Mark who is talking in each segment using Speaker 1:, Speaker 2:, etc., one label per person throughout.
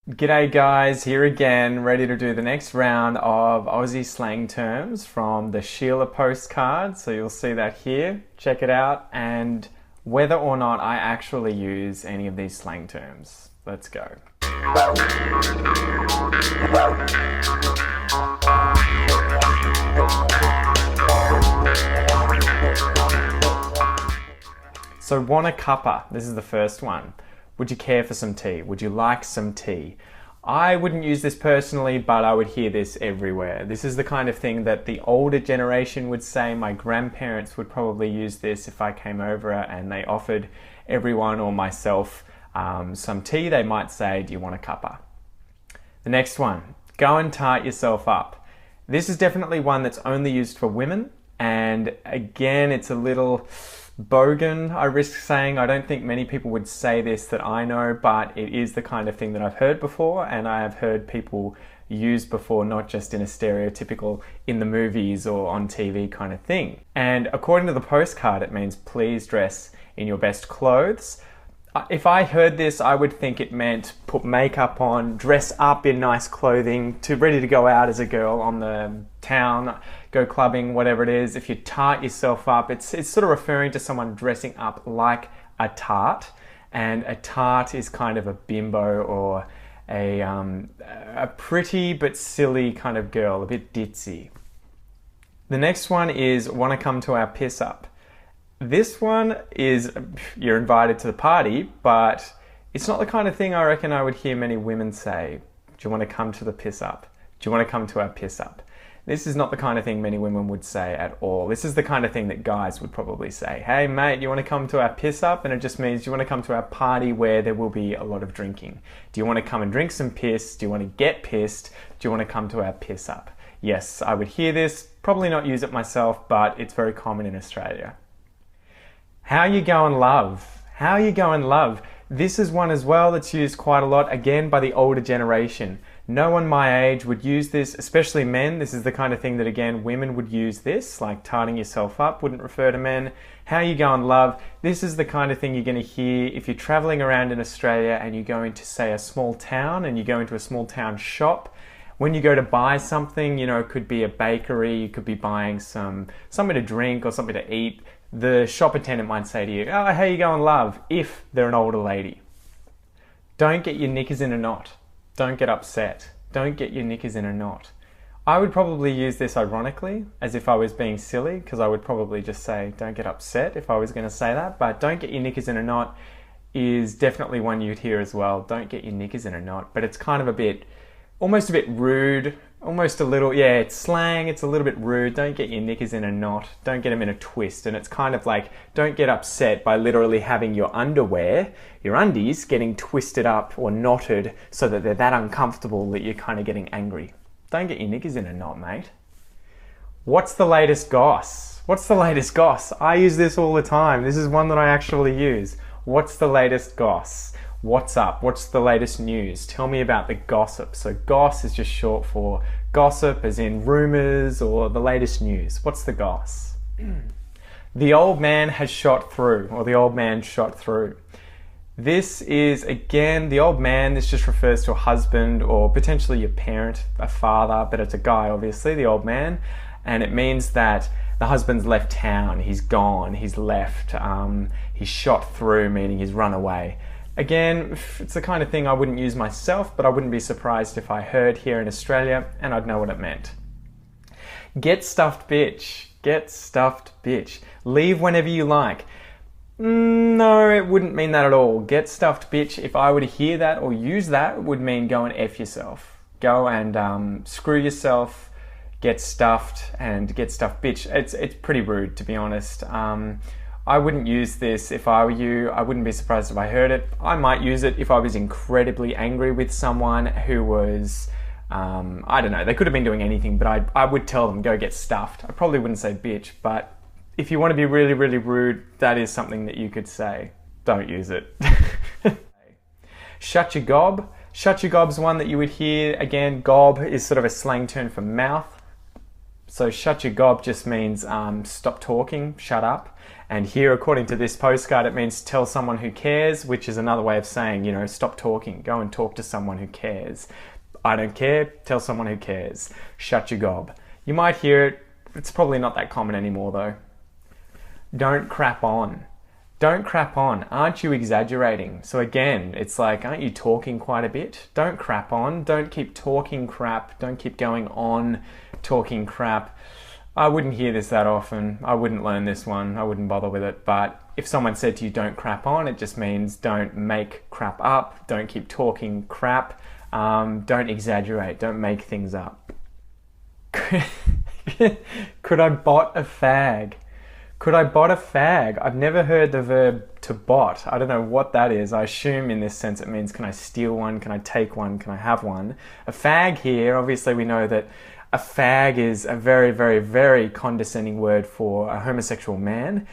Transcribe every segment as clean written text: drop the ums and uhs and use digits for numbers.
Speaker 1: G'day guys, here again, ready to do the next round of Aussie slang terms from the Sheila postcard. So you'll see that here, check it out, and whether or not I actually use any of these slang terms. Let's go. So want a cuppa, this is the first one. Would you care for some tea? Would you like some tea? I wouldn't use this personally, but I would hear this everywhere. This is the kind of thing that the older generation would say. My grandparents would probably use this if I came over and they offered everyone or myself some tea. They might say, do you want a cuppa? The next one, go and tart yourself up. This is definitely one that's only used for women. And again, it's a little bogan, I risk saying. I don't think many people would say this that I know, but it is the kind of thing that I've heard before, and I have heard people use before, not just in a stereotypical in the movies or on TV kind of thing. And according to the postcard, it means please dress in your best clothes. If I heard this, I would think it meant put makeup on, dress up in nice clothing, ready to go out as a girl on the town, go clubbing, whatever it is. If you tart yourself up, it's sort of referring to someone dressing up like a tart. And a tart is kind of a bimbo or a pretty but silly kind of girl, a bit ditzy. The next one is want to come to our piss up. This one is, you're invited to the party, but it's not the kind of thing I reckon I would hear many women say. Do you want to come to the piss up? Do you want to come to our piss up? This is not the kind of thing many women would say at all. This is the kind of thing that guys would probably say. Hey mate, you want to come to our piss up? And it just means, do you want to come to our party where there will be a lot of drinking? Do you want to come and drink some piss? Do you want to get pissed? Do you want to come to our piss up? Yes, I would hear this, probably not use it myself, but it's very common in Australia. How you going, love? How you going, love? This is one as well that's used quite a lot, again, by the older generation. No one my age would use this, especially men. This is the kind of thing that, again, women would use this, like tarting yourself up, wouldn't refer to men. How you going, love? This is the kind of thing you're going to hear if you're traveling around in Australia and you go into, say, a small town and you go into a small town shop. When you go to buy something, you know, it could be a bakery, you could be buying something to drink or something to eat. The shop attendant might say to you, oh, how you going, love? If they're an older lady. Don't get your knickers in a knot. Don't get upset. Don't get your knickers in a knot. I would probably use this ironically, as if I was being silly, because I would probably just say, don't get upset if I was going to say that. But don't get your knickers in a knot is definitely one you'd hear as well. Don't get your knickers in a knot. But it's kind of almost a bit rude, almost a little, yeah, it's slang, it's a little bit rude. Don't get your knickers in a knot, don't get them in a twist. And it's kind of like, don't get upset by literally having your underwear, your undies, getting twisted up or knotted so that they're that uncomfortable that you're kind of getting angry. Don't get your knickers in a knot, mate. What's the latest goss? What's the latest goss? I use this all the time. This is one that I actually use. What's the latest goss? What's up? What's the latest news? Tell me about the gossip. So goss is just short for gossip, as in rumors or the latest news. What's the goss? The old man has shot through, or the old man shot through. This is, again, the old man. This just refers to a husband or potentially your parent, a father, but it's a guy, obviously, the old man. And it means that the husband's left town, he's gone, he's left, he's shot through, meaning he's run away. Again, it's the kind of thing I wouldn't use myself, but I wouldn't be surprised if I heard here in Australia and I'd know what it meant. Get stuffed, bitch. Get stuffed, bitch. Leave whenever you like. No, it wouldn't mean that at all. Get stuffed, bitch, if I were to hear that or use that, would mean go and F yourself. Go and screw yourself, get stuffed, and get stuffed, bitch. It's pretty rude, to be honest. I wouldn't use this if I were you. I wouldn't be surprised if I heard it. I might use it if I was incredibly angry with someone who was, I don't know, they could have been doing anything, but I would tell them, go get stuffed. I probably wouldn't say bitch, but if you want to be really, really rude, that is something that you could say. Don't use it. Shut your gob. Shut your gob's one that you would hear. Again, gob is sort of a slang term for mouth. So shut your gob just means stop talking, shut up. And here, according to this postcard, it means tell someone who cares, which is another way of saying, you know, stop talking, go and talk to someone who cares. I don't care, tell someone who cares. Shut your gob. You might hear it, it's probably not that common anymore though. Don't crap on. Don't crap on. Aren't you exaggerating? So again, it's like, aren't you talking quite a bit? Don't crap on. Don't keep talking crap. Don't keep going on talking crap. I wouldn't hear this that often. I wouldn't learn this one. I wouldn't bother with it. But if someone said to you, don't crap on, it just means don't make crap up. Don't keep talking crap. Don't exaggerate. Don't make things up. Could I bot a fag? Could I bot a fag? I've never heard the verb to bot. I don't know what that is. I assume in this sense it means can I steal one? Can I take one? Can I have one? A fag here, obviously we know that a fag is a very, very, very condescending word for a homosexual man.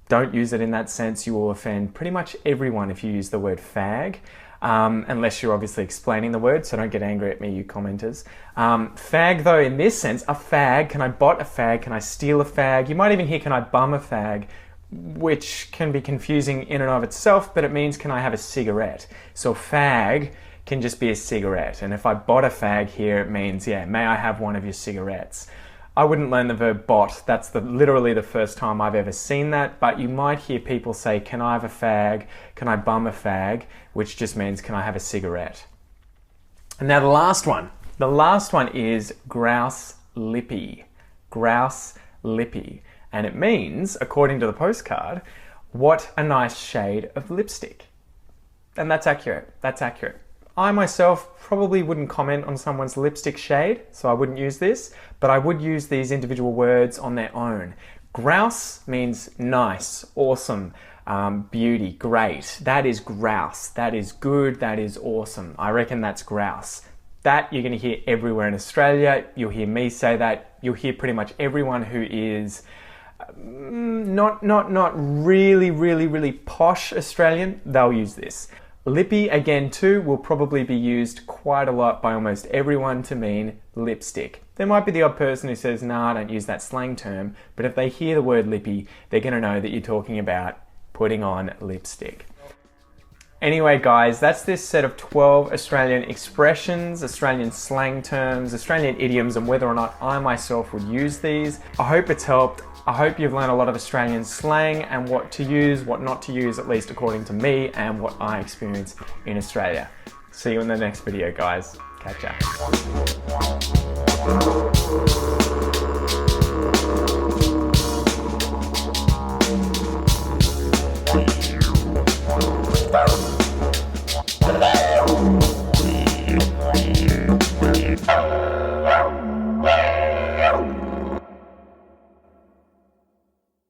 Speaker 1: Don't use it in that sense. You will offend pretty much everyone if you use the word fag. Unless you're obviously explaining the word, so don't get angry at me, you commenters. Fag though, in this sense, a fag, can I bot a fag, can I steal a fag? You might even hear, can I bum a fag, which can be confusing in and of itself, but it means, can I have a cigarette? So fag can just be a cigarette, and if I bot a fag here, it means, yeah, may I have one of your cigarettes? I wouldn't learn the verb bot. That's literally the first time I've ever seen that, but you might hear people say, can I have a fag? Can I bum a fag? Which just means, can I have a cigarette? And now the last one is grouse lippy. Grouse lippy. And it means, according to the postcard, what a nice shade of lipstick. And that's accurate. That's accurate. I myself probably wouldn't comment on someone's lipstick shade, so I wouldn't use this, but I would use these individual words on their own. Grouse means nice, awesome, beauty, great. That is grouse. That is good. That is awesome. I reckon that's grouse. That you're going to hear everywhere in Australia. You'll hear me say that. You'll hear pretty much everyone who is not really posh Australian. They'll use this. Lippy, again too, will probably be used quite a lot by almost everyone to mean lipstick. There might be the odd person who says, nah, I don't use that slang term, but if they hear the word lippy, they're going to know that you're talking about putting on lipstick. Anyway guys, that's this set of 12 Australian expressions, Australian slang terms, Australian idioms, and whether or not I myself would use these. I hope it's helped. I hope you've learned a lot of Australian slang and what to use, what not to use, at least according to me and what I experience in Australia. See you in the next video, guys. Catch ya.